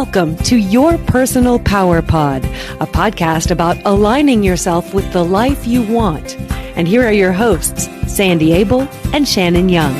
Welcome to Your Personal Power Pod, a podcast about aligning yourself with the life you want. And here are your hosts, Sandy Abel and Shannon Young.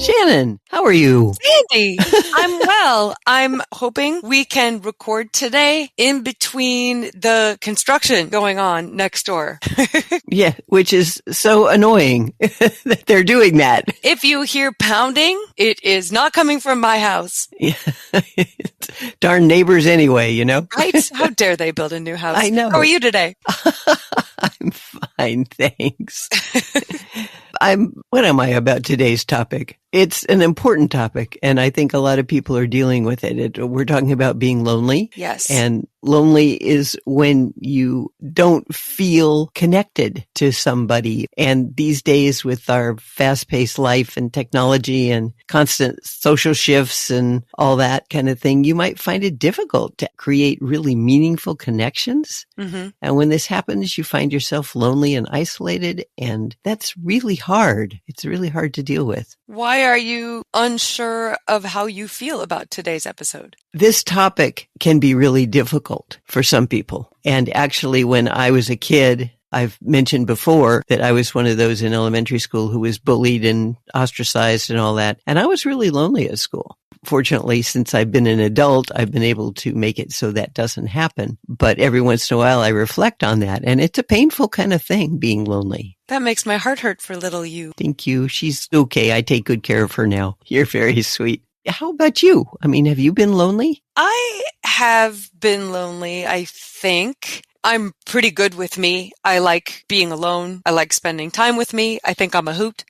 Shannon, how are you? Sandy, I'm well. I'm hoping we can record today in between the construction going on next door. Yeah, which is so annoying that they're doing that. If you hear pounding, it is not coming from my house. Yeah. Darn neighbors anyway, you know? Right? How dare they build a new house? I know. How are you today? I'm fine, thanks. What am I about today's topic? It's an important topic, and I think a lot of people are dealing with it. We're talking about being lonely. Yes. And lonely is when you don't feel connected to somebody. And these days with our fast-paced life and technology and constant social shifts and all that kind of thing, you might find it difficult to create really meaningful connections. Mm-hmm. And when this happens, you find yourself lonely and isolated, and that's really hard. It's really hard to deal with. Why are you unsure of how you feel about today's episode? This topic can be really difficult for some people. And actually, when I was a kid, I've mentioned before that I was one of those in elementary school who was bullied and ostracized and all that. And I was really lonely at school. Fortunately, since I've been an adult, I've been able to make it so that doesn't happen. But every once in a while, I reflect on that. And it's a painful kind of thing, being lonely. That makes my heart hurt for little you. Thank you. She's okay. I take good care of her now. You're very sweet. How about you? I mean, have you been lonely? I have been lonely, I think. I'm pretty good with me. I like being alone. I like spending time with me. I think I'm a hoot.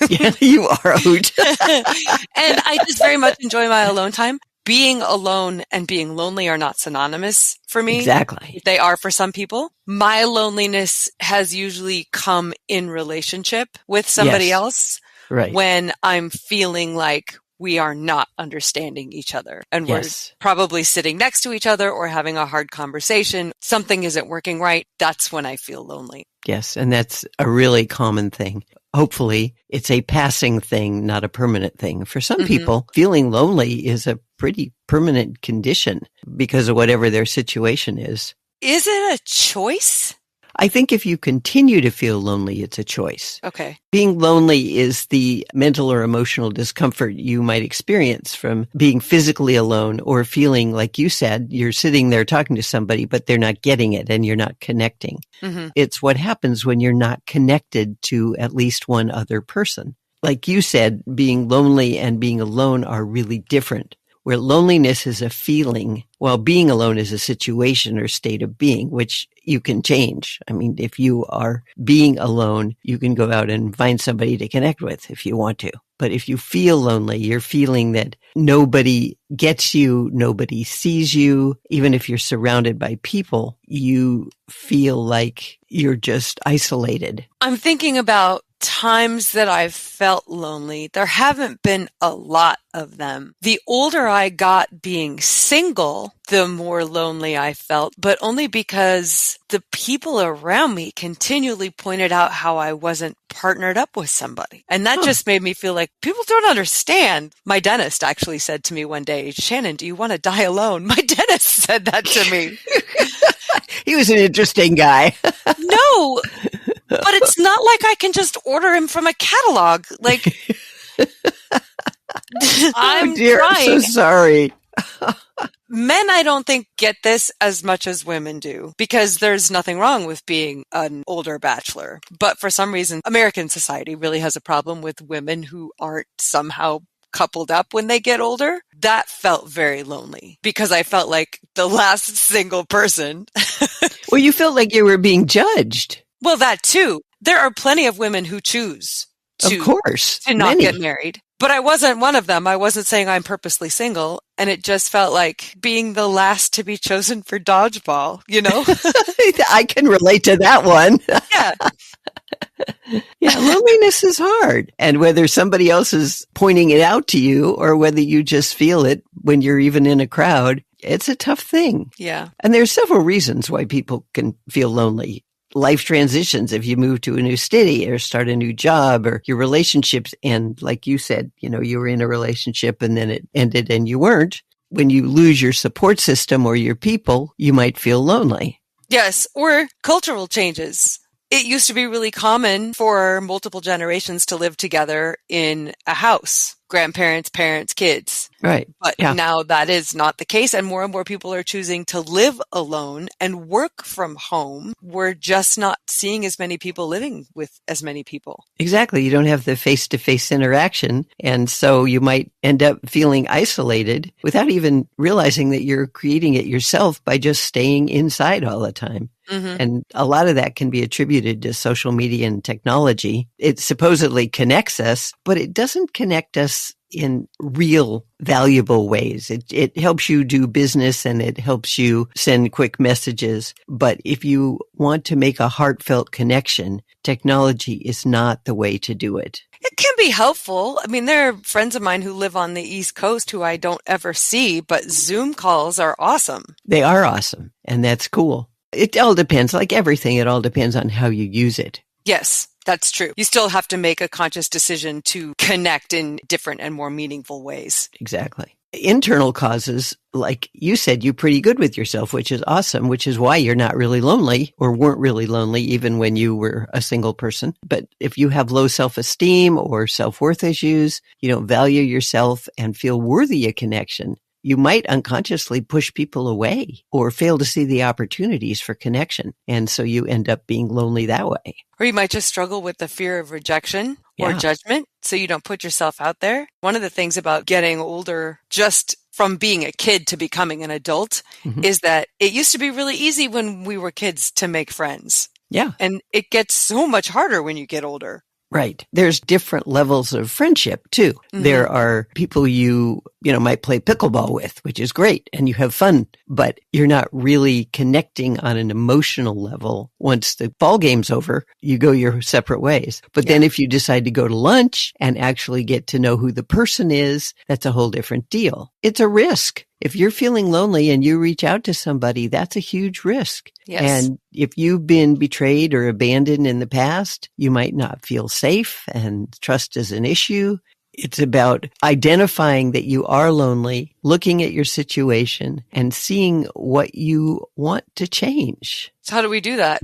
Yeah, you are a hoot. And I just very much enjoy my alone time. Being alone and being lonely are not synonymous for me. Exactly. They are for some people. My loneliness has usually come in relationship with somebody else. Right. When I'm feeling like we are not understanding each other and we're probably sitting next to each other or having a hard conversation. Something isn't working right. That's when I feel lonely. Yes. And that's a really common thing. Hopefully it's a passing thing, not a permanent thing. For some people, feeling lonely is a pretty permanent condition because of whatever their situation is. Is it a choice? I think if you continue to feel lonely, it's a choice. Okay. Being lonely is the mental or emotional discomfort you might experience from being physically alone or feeling, like you said, you're sitting there talking to somebody, but they're not getting it and you're not connecting. Mm-hmm. It's what happens when you're not connected to at least one other person. Like you said, being lonely and being alone are really different. Where loneliness is a feeling, while being alone is a situation or state of being, which you can change. I mean, if you are being alone, you can go out and find somebody to connect with if you want to. But if you feel lonely, you're feeling that nobody gets you, nobody sees you. Even if you're surrounded by people, you feel like you're just isolated. I'm thinking about times that I've felt lonely. There haven't been a lot of them. The older I got being single, the more lonely I felt, but only because the people around me continually pointed out how I wasn't partnered up with somebody. And that just made me feel like people don't understand. My dentist actually said to me one day, Shannon, do you want to die alone? My dentist said that to me. He was an interesting guy. No, but it's not like I can just order him from a catalog. Like, I'm trying. I'm so sorry. Men, I don't think, get this as much as women do, because there's nothing wrong with being an older bachelor. But for some reason, American society really has a problem with women who aren't somehow coupled up when they get older. That felt very lonely because I felt like the last single person. Well, you felt like you were being judged. Well, that too. There are plenty of women who choose of course, to not get married. But I wasn't one of them. I wasn't saying I'm purposely single. And it just felt like being the last to be chosen for dodgeball, you know? I can relate to that one. Yeah. Yeah, loneliness is hard. And whether somebody else is pointing it out to you or whether you just feel it when you're even in a crowd, it's a tough thing. Yeah. And there's several reasons why people can feel lonely. life transitions. If you move to a new city or start a new job, or your relationships end, like you said, you were in a relationship and then it ended and you weren't. When you lose your support system or your people, you might feel lonely. Yes, or cultural changes. It used to be really common for multiple generations to live together in a house, grandparents, parents, kids. Right. But now that is not the case, and more people are choosing to live alone and work from home. We're just not seeing as many people living with as many people. Exactly. You don't have the face-to-face interaction, and so you might end up feeling isolated without even realizing that you're creating it yourself by just staying inside all the time. Mm-hmm. And a lot of that can be attributed to social media and technology. It supposedly connects us, but it doesn't connect us in real valuable ways. It helps you do business and it helps you send quick messages. But if you want to make a heartfelt connection, technology is not the way to do it. It can be helpful. I mean, there are friends of mine who live on the East Coast who I don't ever see, but Zoom calls are awesome. They are awesome, and that's cool. It all depends, like everything, it all depends on how you use it. Yes, that's true. You still have to make a conscious decision to connect in different and more meaningful ways. Exactly. Internal causes, like you said, you're pretty good with yourself, which is awesome, which is why you're not really lonely or weren't really lonely even when you were a single person. But if you have low self-esteem or self-worth issues, you don't value yourself and feel worthy of connection, you might unconsciously push people away or fail to see the opportunities for connection. And so you end up being lonely that way. Or you might just struggle with the fear of rejection or judgment, so you don't put yourself out there. One of the things about getting older, just from being a kid to becoming an adult, is that it used to be really easy when we were kids to make friends. Yeah. And it gets so much harder when you get older. Right. There's different levels of friendship too. Mm-hmm. There are people you might play pickleball with, which is great, and you have fun, but you're not really connecting on an emotional level. Once the ball game's over, you go your separate ways. But then if you decide to go to lunch and actually get to know who the person is, that's a whole different deal. It's a risk. If you're feeling lonely and you reach out to somebody, that's a huge risk. Yes. And if you've been betrayed or abandoned in the past, you might not feel safe, and trust is an issue. It's about identifying that you are lonely, looking at your situation, and seeing what you want to change. So how do we do that?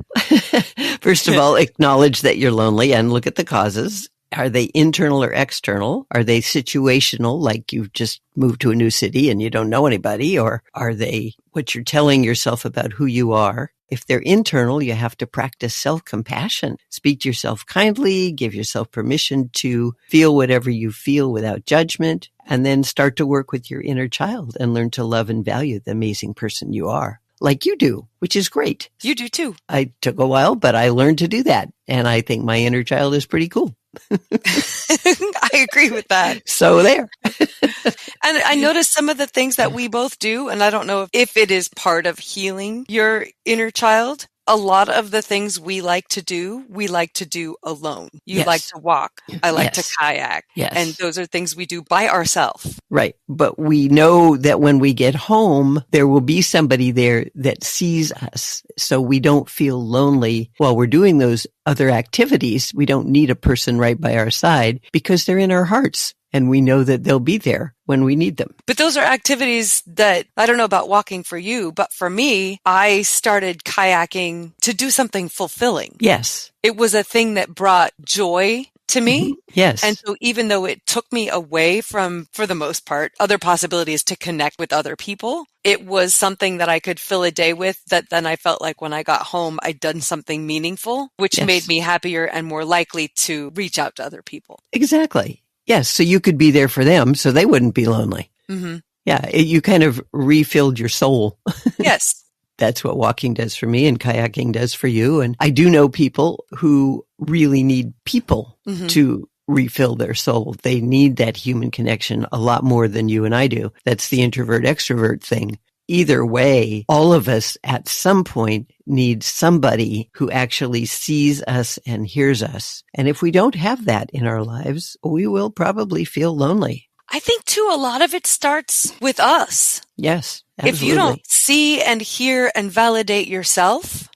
First of all, acknowledge that you're lonely and look at the causes. Are they internal or external? Are they situational, like you've just moved to a new city and you don't know anybody? Or are they what you're telling yourself about who you are? If they're internal, you have to practice self-compassion. Speak to yourself kindly, give yourself permission to feel whatever you feel without judgment, and then start to work with your inner child and learn to love and value the amazing person you are, like you do, which is great. You do too. I took a while, but I learned to do that. And I think my inner child is pretty cool. I agree with that. So there. And I noticed some of the things that we both do, and I don't know if it is part of healing your inner child. A lot of the things we like to do alone. You like to walk. I like to kayak. Yes. And those are things we do by ourselves. Right. But we know that when we get home, there will be somebody there that sees us. So we don't feel lonely while we're doing those other activities. We don't need a person right by our side because they're in our hearts. And we know that they'll be there when we need them. But those are activities that, I don't know about walking for you, but for me, I started kayaking to do something fulfilling. Yes. It was a thing that brought joy to me. Mm-hmm. Yes. And so even though it took me away from, for the most part, other possibilities to connect with other people, it was something that I could fill a day with that then I felt like when I got home, I'd done something meaningful, which made me happier and more likely to reach out to other people. Exactly. Yes, so you could be there for them so they wouldn't be lonely. Mm-hmm. Yeah, you kind of refilled your soul. Yes. That's what walking does for me and kayaking does for you. And I do know people who really need people to refill their soul. They need that human connection a lot more than you and I do. That's the introvert-extrovert thing. Either way, all of us at some point need somebody who actually sees us and hears us. And if we don't have that in our lives, we will probably feel lonely. I think too, a lot of it starts with us. Yes, absolutely. If you don't see and hear and validate yourself,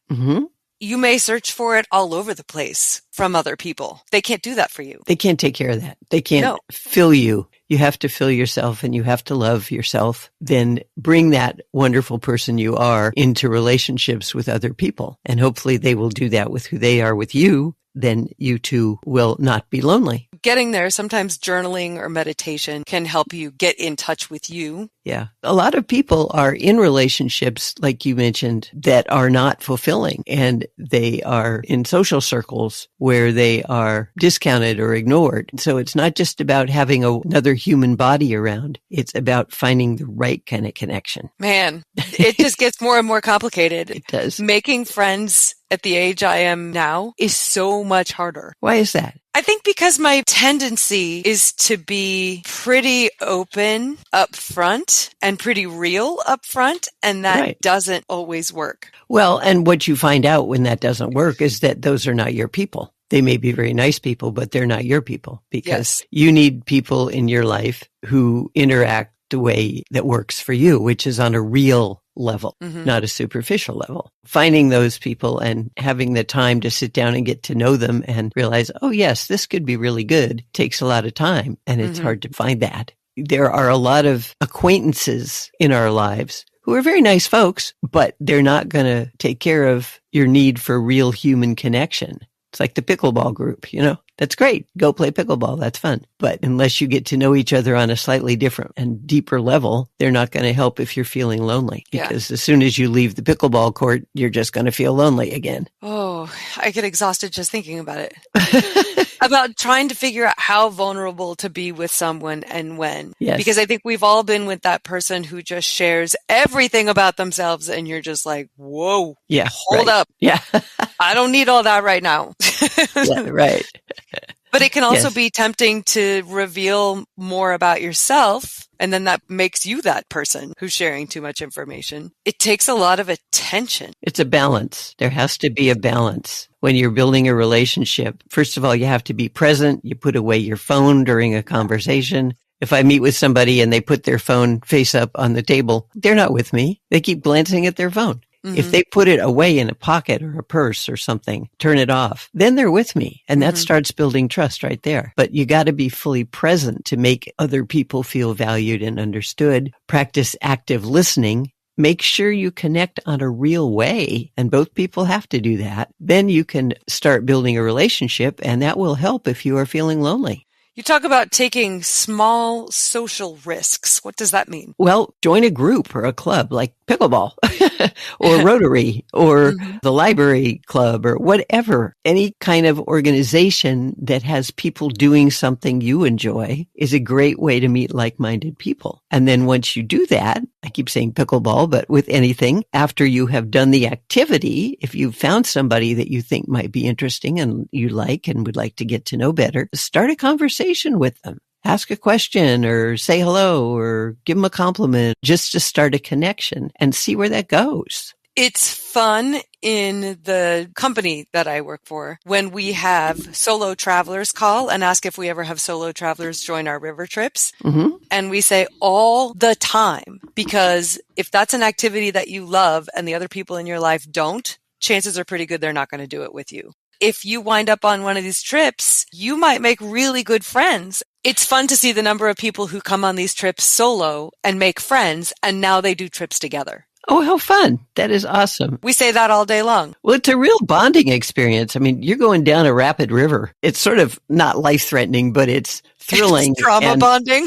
you may search for it all over the place from other people. They can't do that for you. They can't take care of that. They can't fill you. You have to fill yourself and you have to love yourself. Then bring that wonderful person you are into relationships with other people. And hopefully they will do that with who they are with you. Then you too will not be lonely. Getting there, sometimes journaling or meditation can help you get in touch with you. Yeah. A lot of people are in relationships, like you mentioned, that are not fulfilling, and they are in social circles where they are discounted or ignored. So it's not just about having another human body around. It's about finding the right kind of connection. Man, it just gets more and more complicated. It does. Making friends at the age I am now is so much harder. Why is that? I think because my tendency is to be pretty open up front and pretty real up front, and that doesn't always work. Well, and what you find out when that doesn't work is that those are not your people. They may be very nice people, but they're not your people, because you need people in your life who interact the way that works for you, which is on a real level, not a superficial level. Finding those people and having the time to sit down and get to know them and realize, oh yes, this could be really good, takes a lot of time, and it's hard to find that. There are a lot of acquaintances in our lives who are very nice folks, but they're not going to take care of your need for real human connection. It's like the pickleball group, that's great. Go play pickleball. That's fun. But unless you get to know each other on a slightly different and deeper level, they're not going to help if you're feeling lonely. Because as soon as you leave the pickleball court, you're just going to feel lonely again. Oh, I get exhausted just thinking about it. About trying to figure out how vulnerable to be with someone and when. Yes. Because I think we've all been with that person who just shares everything about themselves and you're just like, whoa, hold up. Yeah. I don't need all that right now. Right. But it can also be tempting to reveal more about yourself, and then that makes you that person who's sharing too much information. It takes a lot of attention. It's a balance. There has to be a balance. When you're building a relationship, first of all, you have to be present. You put away your phone during a conversation. If I meet with somebody and they put their phone face up on the table, they're not with me. They keep glancing at their phone. If they put it away in a pocket or a purse or something, turn it off, then they're with me. And that starts building trust right there. But you got to be fully present to make other people feel valued and understood. Practice active listening. Make sure you connect on a real way. And both people have to do that. Then you can start building a relationship, and that will help if you are feeling lonely. You talk about taking small social risks. What does that mean? Well, join a group or a club like pickleball or Rotary or the library club or whatever. Any kind of organization that has people doing something you enjoy is a great way to meet like-minded people. And then once you do that, I keep saying pickleball, but with anything, after you have done the activity, if you've found somebody that you think might be interesting and you like and would like to get to know better, start a conversation with them. Ask a question or say hello or give them a compliment just to start a connection and see where that goes. It's fun in the company that I work for when we have solo travelers call and ask if we ever have solo travelers join our river trips. And we say all the time, because if that's an activity that you love and the other people in your life don't, chances are pretty good they're not going to do it with you. If you wind up on one of these trips, you might make really good friends. It's fun to see the number of people who come on these trips solo and make friends, and now they do trips together. Oh, how fun. That is awesome. We say that all day long. Well, it's a real bonding experience. I mean, you're going down a rapid river. It's sort of not life-threatening, but it's thrilling. It's trauma bonding.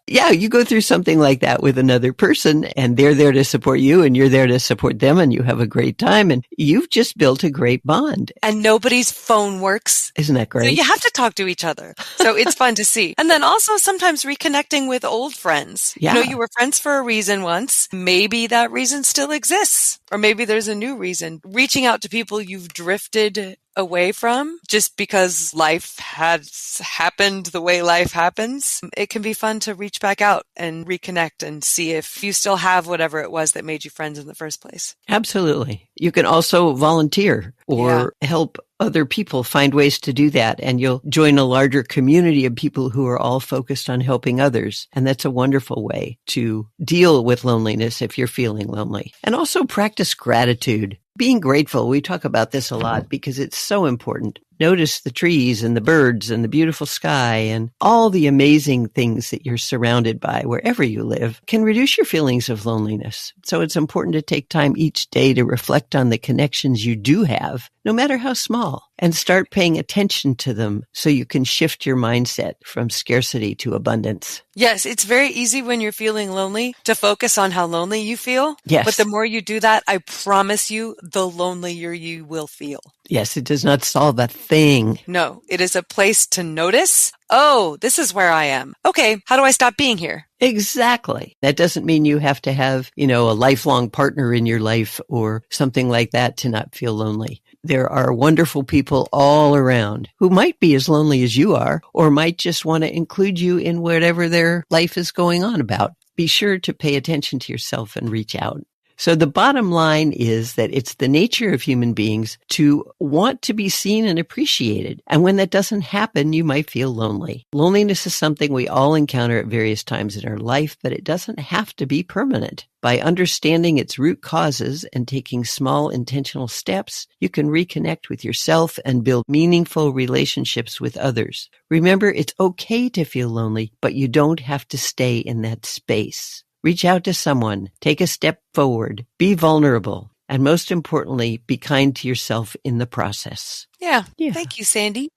Yeah, you go through something like that with another person and they're there to support you and you're there to support them and you have a great time and you've just built a great bond. And nobody's phone works. Isn't that great? So you have to talk to each other. So it's fun to see. And then also sometimes reconnecting with old friends. Yeah. You were friends for a reason once. Maybe that reason still exists. Or maybe there's a new reason. Reaching out to people you've drifted away from just because life has happened the way life happens, it can be fun to reach back out and reconnect and see if you still have whatever it was that made you friends in the first place. Absolutely. You can also volunteer or help other people find ways to do that. And you'll join a larger community of people who are all focused on helping others. And that's a wonderful way to deal with loneliness if you're feeling lonely. And also practice gratitude. Being grateful. We talk about this a lot because it's so important. Notice the trees and the birds and the beautiful sky and all the amazing things that you're surrounded by wherever you live can reduce your feelings of loneliness. So it's important to take time each day to reflect on the connections you do have, no matter how small, and start paying attention to them so you can shift your mindset from scarcity to abundance. Yes, it's very easy when you're feeling lonely to focus on how lonely you feel. Yes. But the more you do that, I promise you, the lonelier you will feel. Yes, it does not solve a thing. No, it is a place to notice, oh, this is where I am. Okay, how do I stop being here? Exactly. That doesn't mean you have to have, a lifelong partner in your life or something like that to not feel lonely. There are wonderful people all around who might be as lonely as you are or might just want to include you in whatever their life is going on about. Be sure to pay attention to yourself and reach out. So the bottom line is that it's the nature of human beings to want to be seen and appreciated. And when that doesn't happen, you might feel lonely. Loneliness is something we all encounter at various times in our life, but it doesn't have to be permanent. By understanding its root causes and taking small intentional steps, you can reconnect with yourself and build meaningful relationships with others. Remember, it's okay to feel lonely, but you don't have to stay in that space. Reach out to someone, take a step forward, be vulnerable, and most importantly, be kind to yourself in the process. Yeah. Thank you, Sandy.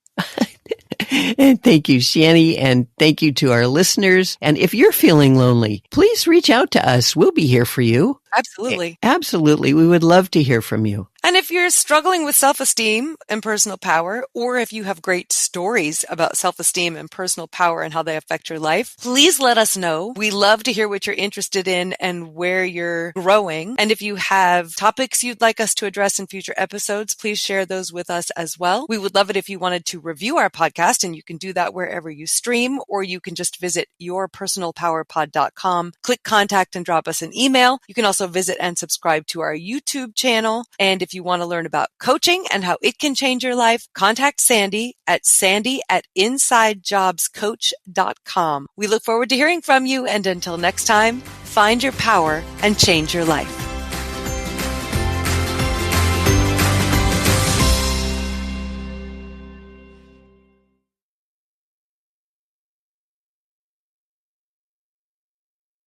And thank you, Shani, and thank you to our listeners. And if you're feeling lonely, please reach out to us. We'll be here for you. Absolutely. Absolutely. We would love to hear from you. And if you're struggling with self-esteem and personal power, or if you have great stories about self-esteem and personal power and how they affect your life, please let us know. We love to hear what you're interested in and where you're growing. And if you have topics you'd like us to address in future episodes, please share those with us as well. We would love it if you wanted to review our podcast, and you can do that wherever you stream, or you can just visit yourpersonalpowerpod.com, click contact and drop us an email. You can also visit and subscribe to our YouTube channel. And if you want to learn about coaching and how it can change your life, contact Sandy at insidejobscoach.com. We look forward to hearing from you. And until next time, find your power and change your life.